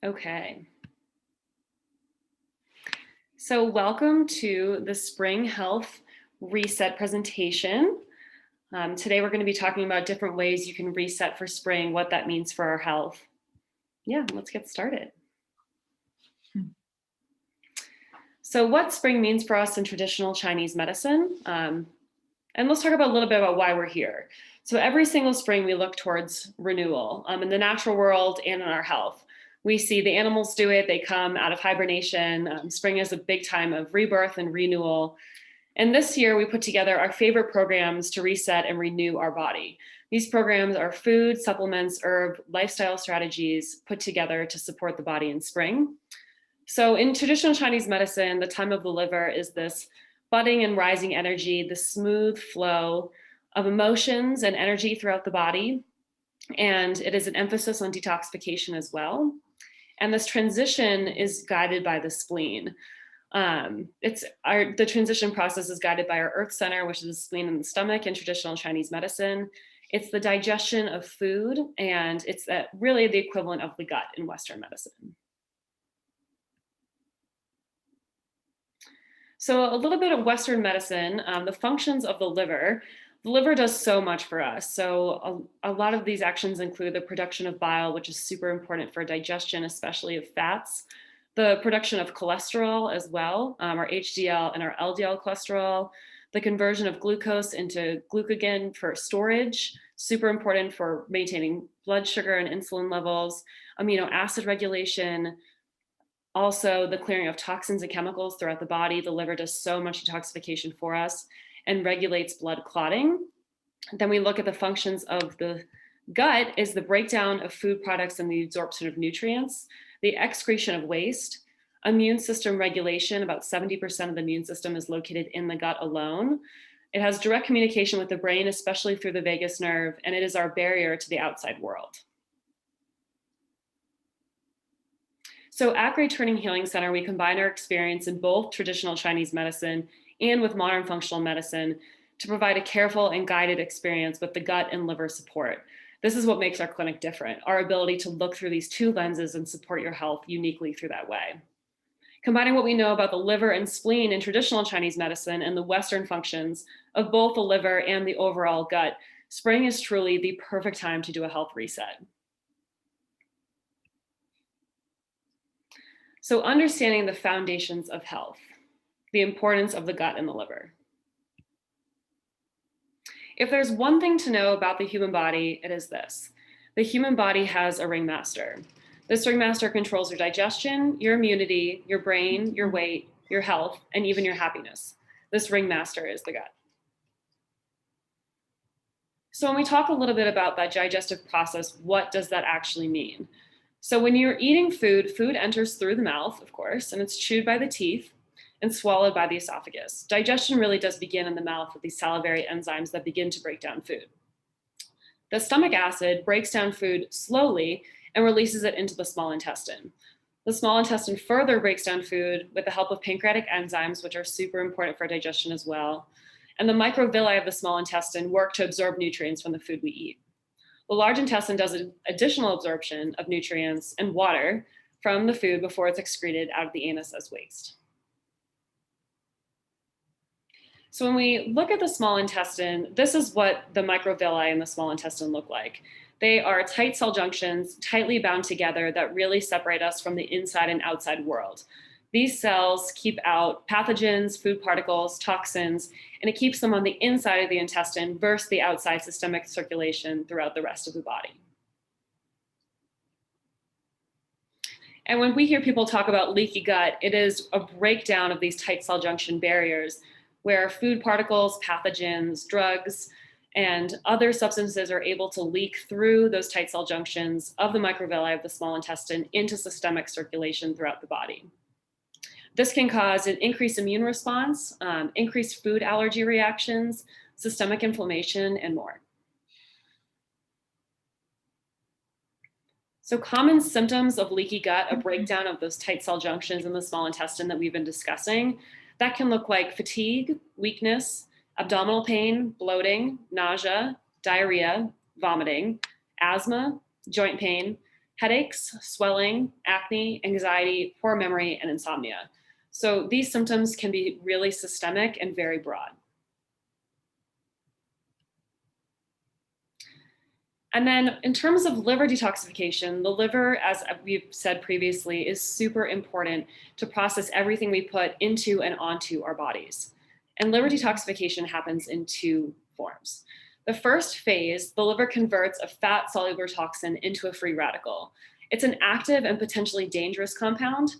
Okay. So welcome to the Spring Health Reset presentation. Today we're going to be talking about different ways you can reset for spring, what that means for our health. Yeah, let's get started. So what spring means for us in traditional Chinese medicine. And let's talk about a little bit about why we're here. So every single spring we look towards renewal in the natural world and in our health. We see the animals do it, they come out of hibernation. Spring is a big time of rebirth and renewal. And this year we put together our favorite programs to reset and renew our body. These programs are food, supplements, herb, lifestyle strategies put together to support the body in spring. So in traditional Chinese medicine, the time of the liver is this budding and rising energy, the smooth flow of emotions and energy throughout the body. And it is an emphasis on detoxification as well. And this transition is guided by the spleen. The transition process is guided by our earth center, which is the spleen and the stomach in traditional Chinese medicine. It's the digestion of food, and it's really the equivalent of the gut in Western medicine. So a little bit of Western medicine, the functions of the liver. The liver does so much for us. So a lot of these actions include the production of bile, which is super important for digestion, especially of fats, the production of cholesterol as well, our HDL and our LDL cholesterol, the conversion of glucose into glucagon for storage, super important for maintaining blood sugar and insulin levels, amino acid regulation, also the clearing of toxins and chemicals throughout the body. The liver does so much detoxification for us and regulates blood clotting. Then we look at the functions of the gut is the breakdown of food products and the absorption of nutrients, the excretion of waste, immune system regulation. About 70% of the immune system is located in the gut alone. It has direct communication with the brain, especially through the vagus nerve, and it is our barrier to the outside world. So at Great Turning Healing Center, we combine our experience in both traditional Chinese medicine and with modern functional medicine to provide a careful and guided experience with the gut and liver support. This is what makes our clinic different, our ability to look through these two lenses and support your health uniquely through that way. Combining what we know about the liver and spleen in traditional Chinese medicine and the Western functions of both the liver and the overall gut, spring is truly the perfect time to do a health reset. So understanding the foundations of health, the importance of the gut and the liver. If there's one thing to know about the human body, it is this. The human body has a ringmaster. This ringmaster controls your digestion, your immunity, your brain, your weight, your health, and even your happiness. This ringmaster is the gut. So when we talk a little bit about that digestive process, what does that actually mean? So when you're eating food, food enters through the mouth, of course, and it's chewed by the teeth and swallowed by the esophagus. Digestion really does begin in the mouth with these salivary enzymes that begin to break down food. The stomach acid breaks down food slowly and releases it into the small intestine. The small intestine further breaks down food with the help of pancreatic enzymes, which are super important for digestion as well. And the microvilli of the small intestine work to absorb nutrients from the food we eat. The large intestine does an additional absorption of nutrients and water from the food before it's excreted out of the anus as waste. So when we look at the small intestine, this is what the microvilli in the small intestine look like. They are tight cell junctions, tightly bound together that really separate us from the inside and outside world. These cells keep out pathogens, food particles, toxins, and it keeps them on the inside of the intestine versus the outside systemic circulation throughout the rest of the body. And when we hear people talk about leaky gut, it is a breakdown of these tight cell junction barriers where food particles, pathogens, drugs, and other substances are able to leak through those tight cell junctions of the microvilli of the small intestine into systemic circulation throughout the body. This can cause an increased immune response, increased food allergy reactions, systemic inflammation, and more. So common symptoms of leaky gut, a breakdown of those tight cell junctions in the small intestine that we've been discussing, that can look like fatigue, weakness, abdominal pain, bloating, nausea, diarrhea, vomiting, asthma, joint pain, headaches, swelling, acne, anxiety, poor memory, and insomnia. So these symptoms can be really systemic and very broad. And then in terms of liver detoxification, the liver, as we've said previously, is super important to process everything we put into and onto our bodies. And liver detoxification happens in two forms. The first phase, the liver converts a fat soluble toxin into a free radical. It's an active and potentially dangerous compound.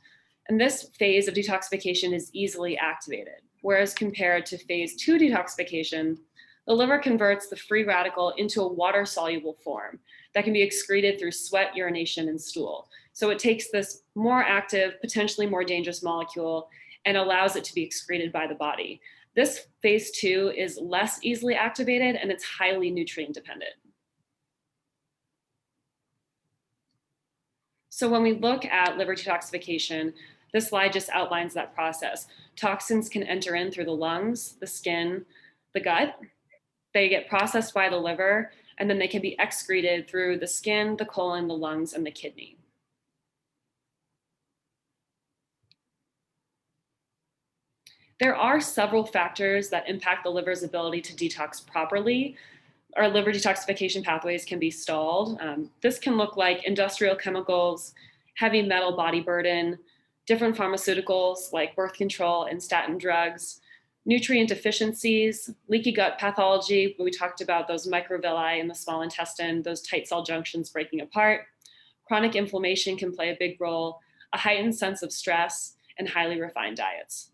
And this phase of detoxification is easily activated. Whereas compared to phase 2 detoxification, the liver converts the free radical into a water-soluble form that can be excreted through sweat, urination, and stool. So it takes this more active, potentially more dangerous molecule and allows it to be excreted by the body. This phase 2 is less easily activated and it's highly nutrient dependent. So when we look at liver detoxification, this slide just outlines that process. Toxins can enter in through the lungs, the skin, the gut. They get processed by the liver, and then they can be excreted through the skin, the colon, the lungs, and the kidney. There are several factors that impact the liver's ability to detox properly. Our liver detoxification pathways can be stalled. This can look like industrial chemicals, heavy metal body burden, different pharmaceuticals like birth control and statin drugs, nutrient deficiencies, leaky gut pathology. We talked about those microvilli in the small intestine, those tight cell junctions breaking apart. Chronic inflammation can play a big role, a heightened sense of stress, and highly refined diets.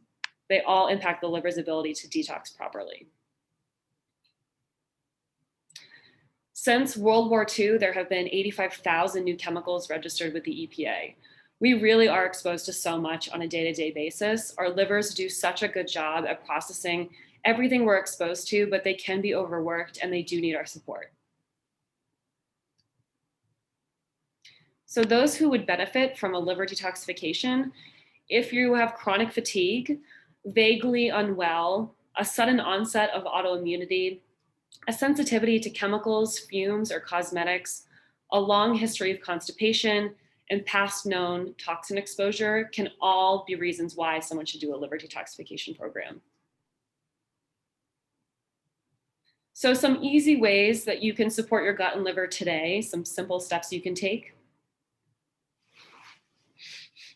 They all impact the liver's ability to detox properly. Since World War II, there have been 85,000 new chemicals registered with the EPA. We really are exposed to so much on a day-to-day basis. Our livers do such a good job at processing everything we're exposed to, but they can be overworked and they do need our support. So those who would benefit from a liver detoxification, if you have chronic fatigue, vaguely unwell, a sudden onset of autoimmunity, a sensitivity to chemicals, fumes, or cosmetics, a long history of constipation, and past known toxin exposure can all be reasons why someone should do a liver detoxification program. So some easy ways that you can support your gut and liver today, some simple steps you can take.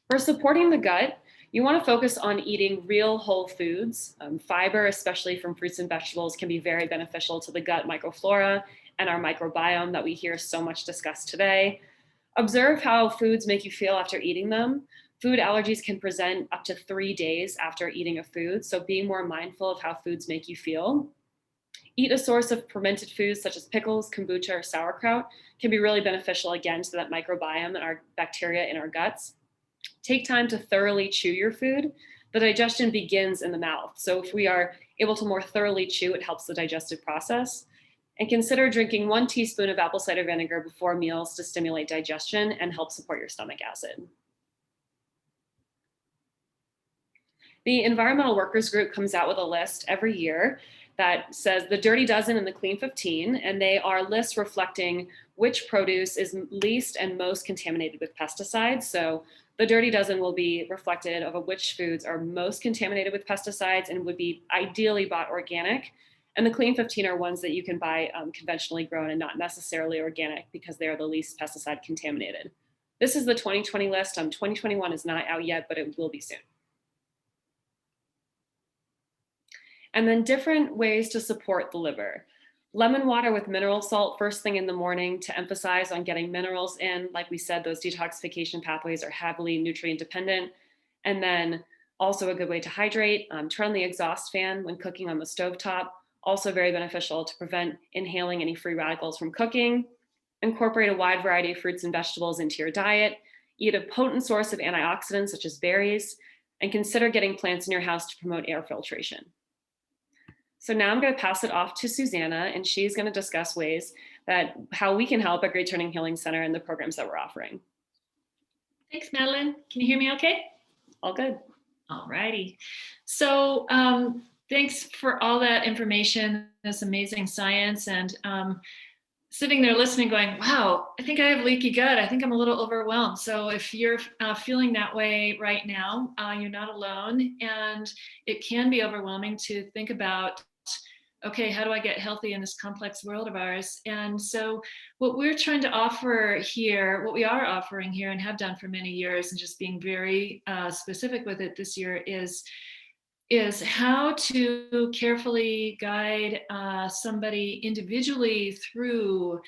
For supporting the gut, you want to focus on eating real whole foods. Fiber, especially from fruits and vegetables, can be very beneficial to the gut microflora and our microbiome that we hear so much discussed today. Observe how foods make you feel after eating them. Food allergies can present up to 3 days after eating a food, so be more mindful of how foods make you feel. Eat a source of fermented foods such as pickles, kombucha, or sauerkraut can be really beneficial again to that microbiome and our bacteria in our guts. Take time to thoroughly chew your food. The digestion begins in the mouth, so if we are able to more thoroughly chew, it helps the digestive process. And consider drinking 1 teaspoon of apple cider vinegar before meals to stimulate digestion and help support your stomach acid. The Environmental Workers Group comes out with a list every year that says the Dirty Dozen and the Clean 15, and they are lists reflecting which produce is least and most contaminated with pesticides. So the Dirty Dozen will be reflected of which foods are most contaminated with pesticides and would be ideally bought organic. And the Clean 15 are ones that you can buy conventionally grown and not necessarily organic because they are the least pesticide contaminated. This is the 2020 list. 2021 is not out yet, but it will be soon. And then different ways to support the liver. Lemon water with mineral salt first thing in the morning to emphasize on getting minerals in. Like we said, those detoxification pathways are heavily nutrient dependent. And then also a good way to hydrate. Turn on the exhaust fan when cooking on the stovetop. Also very beneficial to prevent inhaling any free radicals from cooking. Incorporate a wide variety of fruits and vegetables into your diet. Eat a potent source of antioxidants such as berries. And consider getting plants in your house to promote air filtration. So now I'm going to pass it off to Susanna, and she's going to discuss ways that how we can help at Great Turning Healing Center and the programs that we're offering. Thanks, Madeline. Can you hear me okay? All good. All righty. So thanks for all that information, this amazing science. And sitting there listening going, wow, I think I have leaky gut. I think I'm a little overwhelmed. So if you're feeling that way right now, you're not alone. And it can be overwhelming to think about, okay, how do I get healthy in this complex world of ours? And so what we're trying to offer here, what we are offering here and have done for many years, and just being very specific with it this year, is how to carefully guide somebody individually through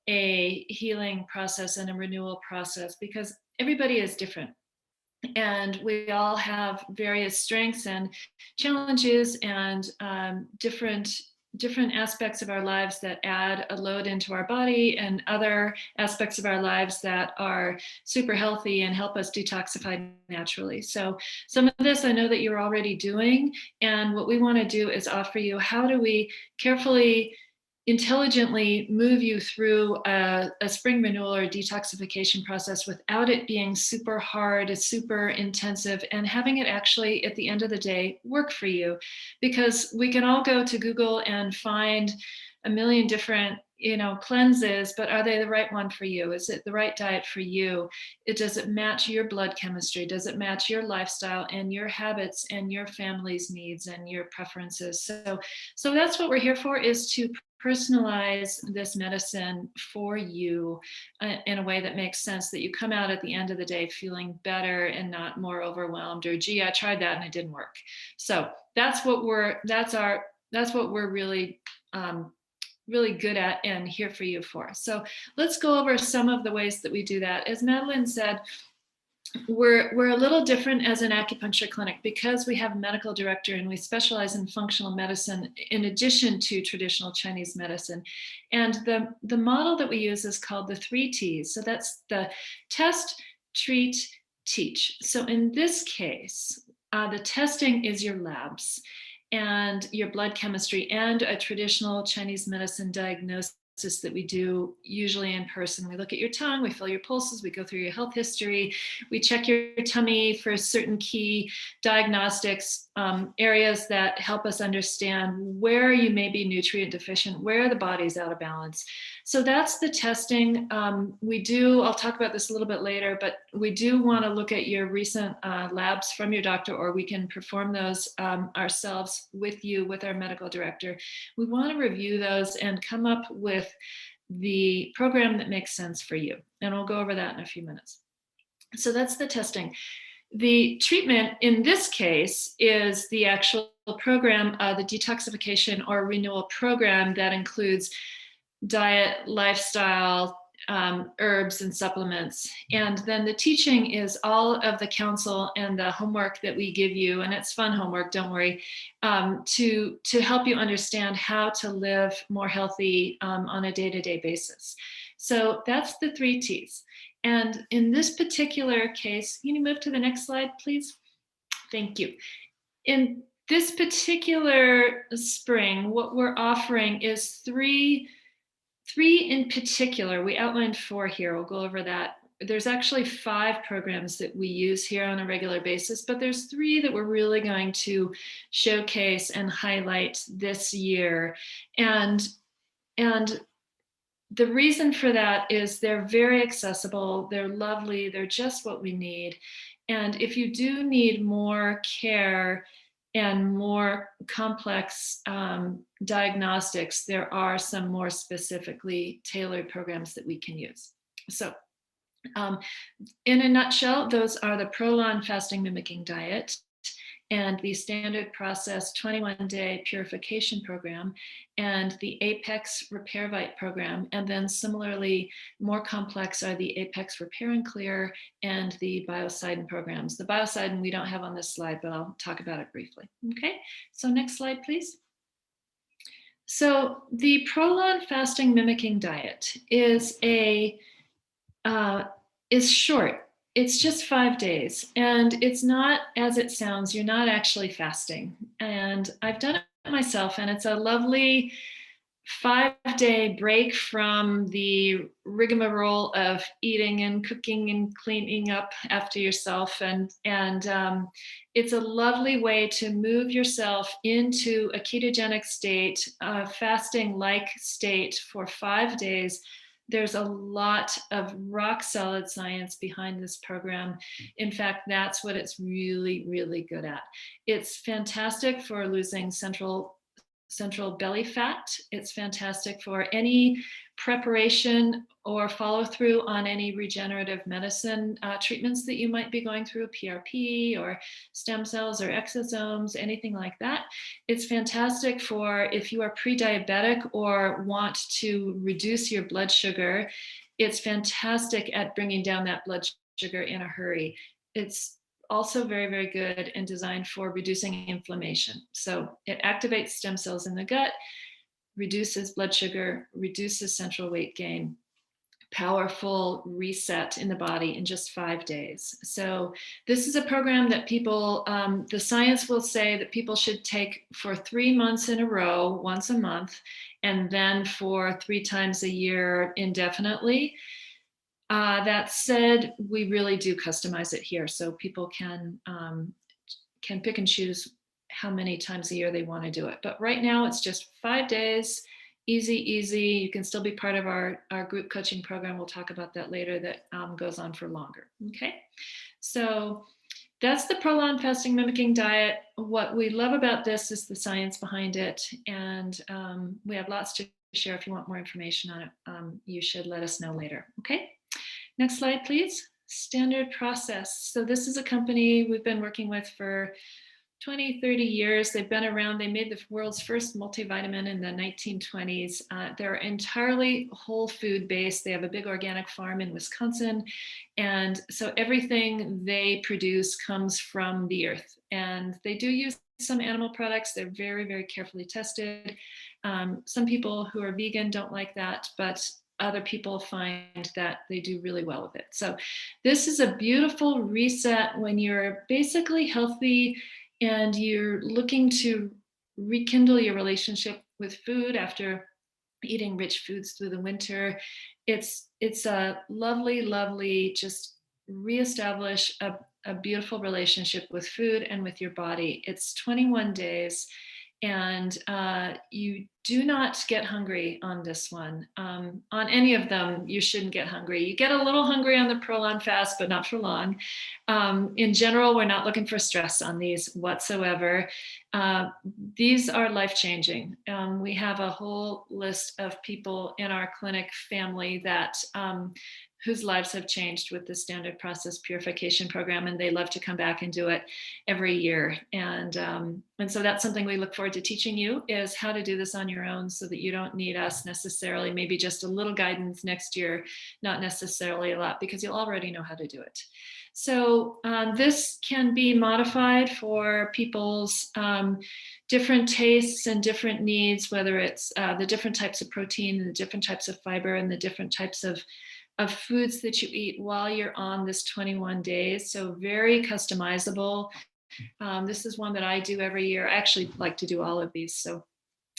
a healing process and a renewal process, because everybody is different and we all have various strengths and challenges and different aspects of our lives that add a load into our body, and other aspects of our lives that are super healthy and help us detoxify naturally. So some of this I know that you're already doing, and what we want to do is offer you, how do we carefully, intelligently move you through a spring renewal or detoxification process without it being super hard, super intensive, and having it actually at the end of the day work for you. Because we can all go to Google and find a million different cleanses, but are they the right one for you? Is it the right diet for you? Does it match your blood chemistry? Does it match your lifestyle and your habits and your family's needs and your preferences? So that's what we're here for, is to personalize this medicine for you in a way that makes sense, that you come out at the end of the day feeling better and not more overwhelmed, or gee, I tried that and it didn't work. So that's what we're really really good at and here for you for. So let's go over some of the ways that we do that. As Madeline said, we're a little different as an acupuncture clinic because we have a medical director and we specialize in functional medicine in addition to traditional Chinese medicine. And the model that we use is called the 3Ts. So that's the test, treat, teach. So in this case, the testing is your labs and your blood chemistry and a traditional Chinese medicine diagnosis that we do usually in person. We look at your tongue, we feel your pulses, we go through your health history, we check your tummy for certain key diagnostics, areas that help us understand where you may be nutrient deficient, where the body's out of balance. So that's the testing. I'll talk about this a little bit later, but we do want to look at your recent labs from your doctor, or we can perform those ourselves with you, with our medical director. We want to review those and come up with the program that makes sense for you. And we'll go over that in a few minutes. So that's the testing. The treatment in this case is the actual program, the detoxification or renewal program that includes diet, lifestyle, herbs and supplements. And then the teaching is all of the counsel and the homework that we give you, and it's fun homework, don't worry, to help you understand how to live more healthy on a day-to-day basis. So that's the 3Ts. And in this particular case, can you move to the next slide, please? Thank you. In this particular spring, what we're offering is three in particular. We outlined 4 here. We'll go over that. There's actually 5 programs that we use here on a regular basis, but there's 3 that we're really going to showcase and highlight this year. And the reason for that is they're very accessible, they're lovely, they're just what we need. And if you do need more care and more complex diagnostics, there are some more specifically tailored programs that we can use. So in a nutshell, those are the Prolon fasting mimicking diet and the standard process 21-day purification program and the Apex Repairvite program. And then similarly, more complex are the Apex Repair and Clear and the Biocidin programs. The Biocidin we don't have on this slide, but I'll talk about it briefly. Okay, so next slide, please. So the Prolon fasting mimicking diet is short. It's just 5 days, and it's not as it sounds. You're not actually fasting. And I've done it myself, and it's a lovely 5-day break from the rigmarole of eating and cooking and cleaning up after yourself, and it's a lovely way to move yourself into a ketogenic state, fasting like state for 5 days. There's a lot of rock solid science behind this program. In fact, that's what it's really, really good at. It's fantastic for losing central belly fat. It's fantastic for any preparation or follow through on any regenerative medicine treatments that you might be going through, PRP or stem cells or exosomes, anything like that. It's fantastic for if you are pre-diabetic or want to reduce your blood sugar. It's fantastic at bringing down that blood sugar in a hurry. It's also very, very good and designed for reducing inflammation. So it activates stem cells in the gut, reduces blood sugar, reduces central weight gain, powerful reset in the body in just 5 days. So this is a program that people, the science will say that people should take for 3 months in a row, once a month, and then for 3 times a year indefinitely. That said, we really do customize it here, so people can pick and choose how many times a year they want to do it. But right now, it's just 5 days, easy, easy. You can still be part of our group coaching program. We'll talk about that later. That goes on for longer. Okay, so that's the Prolon Fasting Mimicking Diet. What we love about this is the science behind it, and we have lots to share. If you want more information on it, you should let us know later. Okay. Next slide, please. Standard Process. So this is a company we've been working with for 20, 30 years. They've been around. They made the world's first multivitamin in the 1920s. They're entirely whole food based. They have a big organic farm in Wisconsin. And so everything they produce comes from the earth. And they do use some animal products. They're very, very carefully tested. Some people who are vegan don't like that, but other people find that they do really well with it. So this is a beautiful reset when you're basically healthy and you're looking to rekindle your relationship with food after eating rich foods through the winter. It's a lovely, just reestablish a beautiful relationship with food and with your body. It's 21 days. And you do not get hungry on this one. On any of them, you shouldn't get hungry. You get a little hungry on the Prolon fast, but not for long. In general, we're not looking for stress on these whatsoever. These are life-changing. We have a whole list of people in our clinic family that whose lives have changed with the Standard Process Purification Program, and they love to come back and do it every year. And so that's something we look forward to teaching you, is how to do this on your own so that you don't need us necessarily, maybe just a little guidance next year, not necessarily a lot, because you'll already know how to do it. So this can be modified for people's different tastes and different needs, whether it's the different types of protein and the different types of fiber and the different types of foods that you eat while you're on this 21 days. So very customizable. This is one that I do every year. I actually like to do all of these. So,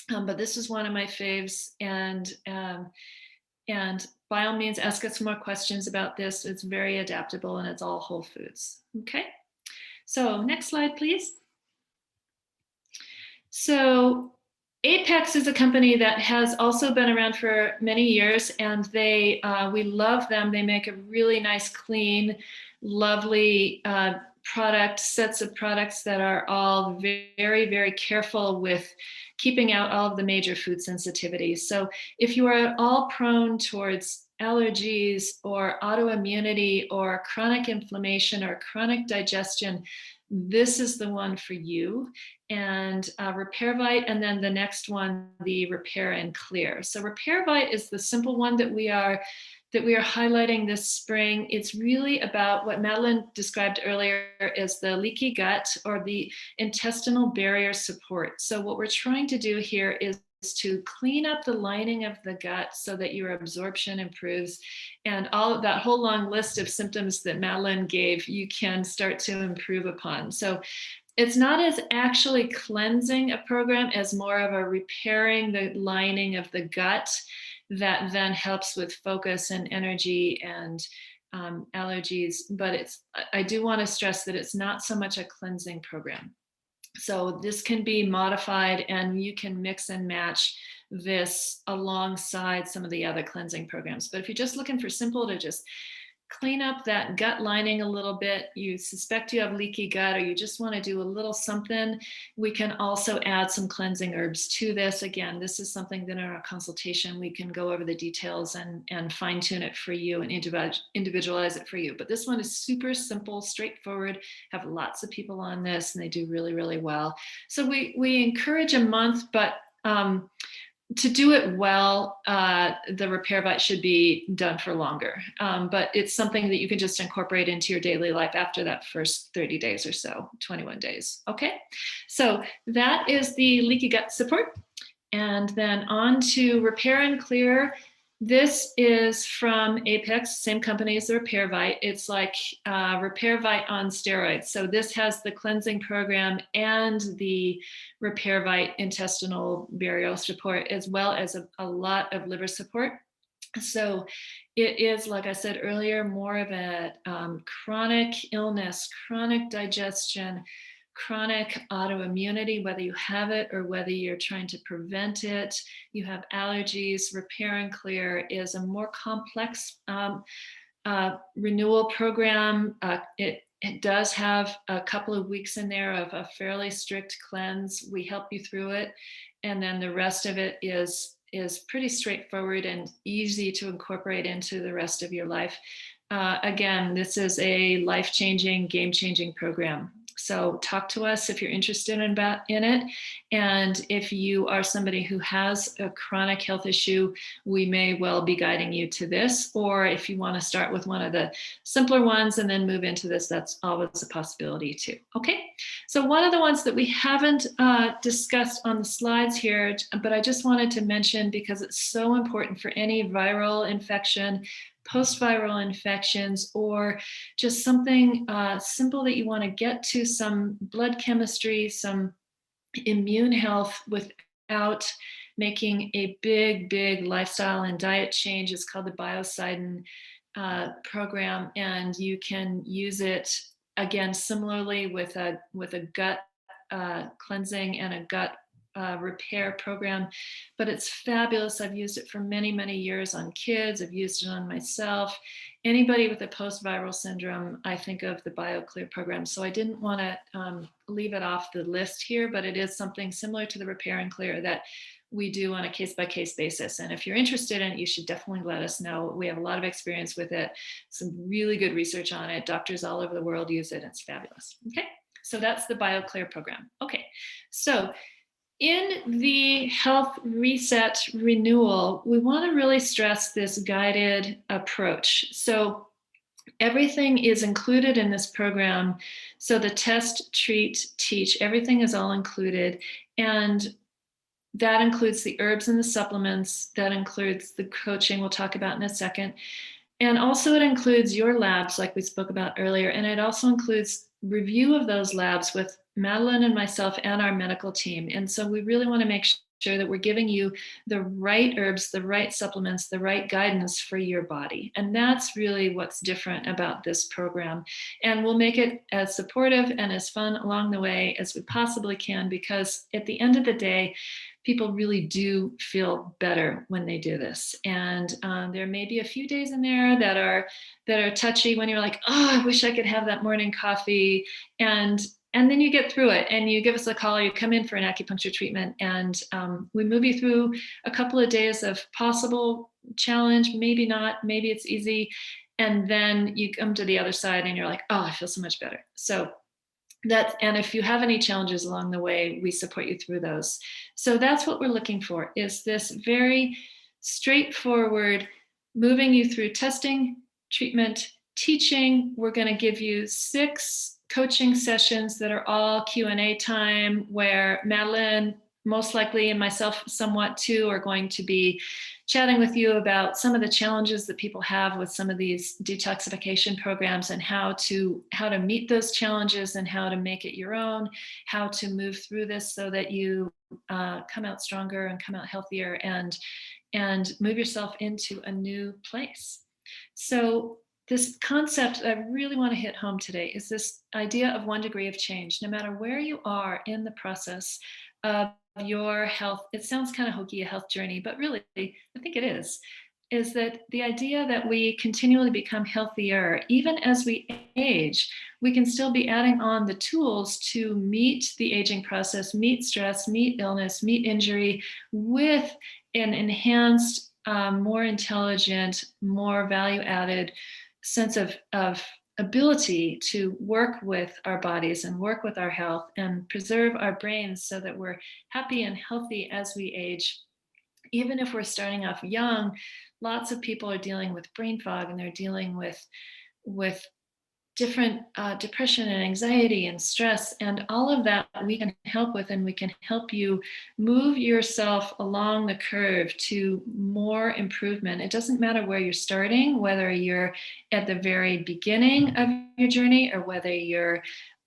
but this is one of my faves. And by all means, ask us more questions about this. It's very adaptable and it's all whole foods. Okay. So next slide, please. So Apex is a company that has also been around for many years, and we love them. They make a really nice, clean, lovely sets of products that are all very, very careful with keeping out all of the major food sensitivities. So if you are at all prone towards allergies or autoimmunity or chronic inflammation or chronic digestion, this is the one for you. And RepairVite, and then the next one, the Repair and Clear. So RepairVite is the simple one that we are highlighting this spring. It's really about what Madeline described earlier as the leaky gut or the intestinal barrier support. So what we're trying to do here is to clean up the lining of the gut so that your absorption improves, and all of that whole long list of symptoms that Madeline gave, you can start to improve upon. So it's not as actually cleansing a program as more of a repairing the lining of the gut that then helps with focus and energy and allergies. But I do want to stress that it's not so much a cleansing program. So this can be modified and you can mix and match this alongside some of the other cleansing programs. But if you're just looking for simple to just clean up that gut lining a little bit, you suspect you have leaky gut, or you just want to do a little something, we can also add some cleansing herbs to this. Again, this is something that in our consultation, we can go over the details and fine tune it for you and individualize it for you. But this one is super simple, straightforward, have lots of people on this and they do really, really well. So we encourage a month, but to do it well, the Repair Bite should be done for longer. But it's something that you can just incorporate into your daily life after that first 30 days or so, 21 days. Okay, so that is the leaky gut support. And then on to Repair and Clear. This is from Apex, same company as the Repair Bite. It's like Repair Bite on steroids. So this has the cleansing program and the Repair Bite intestinal burial support, as well as a lot of liver support. So it is, like I said earlier, more of a chronic illness, chronic digestion, chronic autoimmunity, whether you have it or whether you're trying to prevent it. You have allergies. Repair and Clear is a more complex renewal program. It does have a couple of weeks in there of a fairly strict cleanse. We help you through it. And then the rest of it is pretty straightforward and easy to incorporate into the rest of your life. Again, this is a life-changing, game-changing program. So talk to us if you're interested in it. And if you are somebody who has a chronic health issue, we may well be guiding you to this. Or if you want to start with one of the simpler ones and then move into this, that's always a possibility too. Okay, so one of the ones that we haven't discussed on the slides here, but I just wanted to mention because it's so important for any viral infection, post-viral infections, or just something simple that you want to get to some blood chemistry, some immune health without making a big lifestyle and diet change. It's called the Biocidin program, and you can use it again similarly with a gut cleansing and a gut repair program, but it's fabulous. I've used it for many years on kids. I've used it on myself. Anybody with a post-viral syndrome, I think of the BioClear program. So I didn't want to leave it off the list here, but it is something similar to the Repair and Clear that we do on a case-by-case basis. And if you're interested in it, you should definitely let us know. We have a lot of experience with it, some really good research on it. Doctors all over the world use it. It's fabulous. Okay, so that's the BioClear program. Okay, so in the health reset renewal, we want to really stress this guided approach. So everything is included in this program. So the test, treat, teach, everything is all included. And that includes the herbs and the supplements. That includes the coaching we'll talk about in a second. And also it includes your labs like we spoke about earlier. And it also includes review of those labs with Madeline and myself and our medical team. And so we really want to make sure that we're giving you the right herbs, the right supplements, the right guidance for your body. And that's really what's different about this program. And we'll make it as supportive and as fun along the way as we possibly can, because at the end of the day, people really do feel better when they do this. And there may be a few days in there that are touchy when you're like, oh, I wish I could have that morning coffee. And then you get through it and you give us a call, or you come in for an acupuncture treatment, and we move you through a couple of days of possible challenge, maybe not, maybe it's easy. And then you come to the other side and you're like, oh, I feel so much better. So and if you have any challenges along the way, we support you through those. So that's what we're looking for, is this very straightforward, moving you through testing, treatment, teaching. We're going to give you 6 coaching sessions that are all Q&A time, where Madeline, most likely, and myself somewhat too, are going to be chatting with you about some of the challenges that people have with some of these detoxification programs and how to meet those challenges and how to make it your own, how to move through this so that you come out stronger and come out healthier and move yourself into a new place. So this concept that I really want to hit home today is this idea of 1 degree of change. No matter where you are in the process of your health, it sounds kind of hokey, a health journey, but really, I think it is that the idea that we continually become healthier, even as we age, we can still be adding on the tools to meet the aging process, meet stress, meet illness, meet injury with an enhanced, more intelligent, more value added sense of ability to work with our bodies and work with our health and preserve our brains so that we're happy and healthy as we age. Even if we're starting off young, lots of people are dealing with brain fog and they're dealing with different depression and anxiety and stress, and all of that we can help with, and we can help you move yourself along the curve to more improvement. It doesn't matter where you're starting, whether you're at the very beginning of your journey or whether you're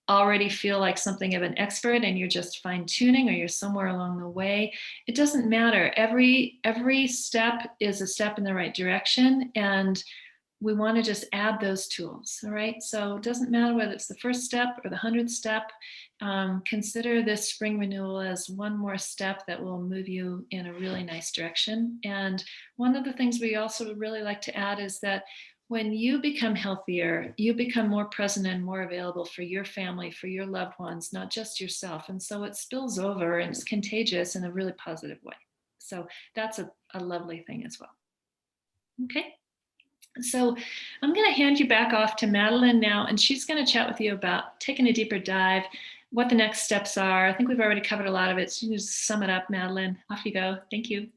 already feel like something of an expert and you're just fine tuning, or you're somewhere along the way. It doesn't matter. Every step is a step in the right direction, and we want to just add those tools. All right. So it doesn't matter whether it's the first step or the 100th step. Consider this spring renewal as one more step that will move you in a really nice direction. And one of the things we also really like to add is that when you become healthier, you become more present and more available for your family, for your loved ones, not just yourself. And so it spills over and it's contagious in a really positive way. So that's a lovely thing as well. Okay. So I'm going to hand you back off to Madeline now, and she's going to chat with you about taking a deeper dive, what the next steps are. I think we've already covered a lot of it. So you can just sum it up, Madeline. Off you go. Thank you.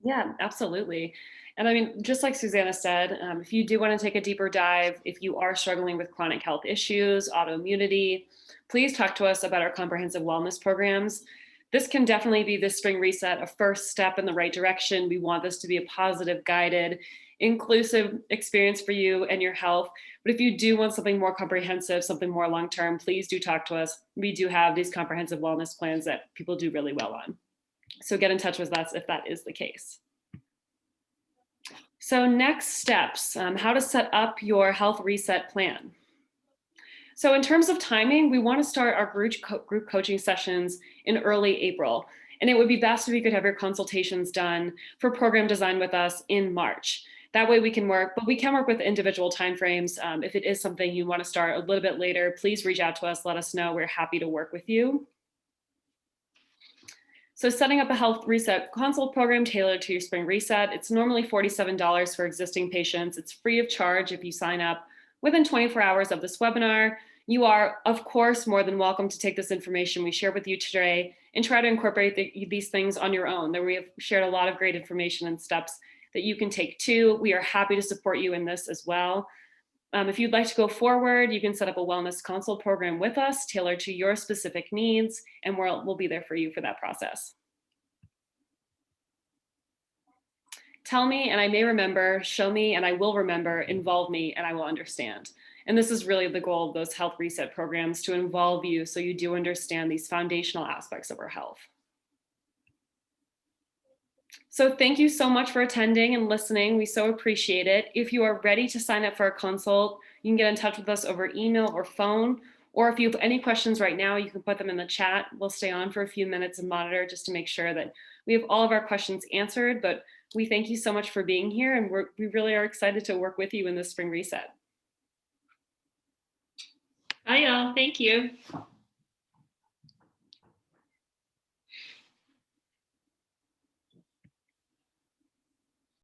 Yeah, absolutely. And I mean, just like Susanna said, if you do want to take a deeper dive, if you are struggling with chronic health issues, autoimmunity, please talk to us about our comprehensive wellness programs. This can definitely be the spring reset, a first step in the right direction. We want this to be a positive, guided, inclusive experience for you and your health. But if you do want something more comprehensive, something more long-term, please do talk to us. We do have these comprehensive wellness plans that people do really well on. So get in touch with us if that is the case. So next steps, how to set up your health reset plan. So in terms of timing, we want to start our group coaching sessions in early April. And it would be best if you could have your consultations done for program design with us in March. That way we can work, but we can work with individual timeframes. If it is something you want to start a little bit later, please reach out to us, let us know. We're happy to work with you. So setting up a health reset consult program tailored to your spring reset, it's normally $47 for existing patients. It's free of charge if you sign up within 24 hours of this webinar. You are, of course, more than welcome to take this information we share with you today and try to incorporate these things on your own. There we have shared a lot of great information and steps that you can take too. We are happy to support you in this as well. If you'd like to go forward, you can set up a wellness consult program with us tailored to your specific needs, and we'll be there for you for that process. Tell me and I may remember, show me and I will remember, involve me and I will understand. And this is really the goal of those health reset programs, to involve you so you do understand these foundational aspects of our health. So thank you so much for attending and listening. We so appreciate it. If you are ready to sign up for a consult, you can get in touch with us over email or phone. Or if you have any questions right now, you can put them in the chat. We'll stay on for a few minutes and monitor just to make sure that we have all of our questions answered. But we thank you so much for being here, and we really are excited to work with you in this spring reset. Bye, y'all. Thank you.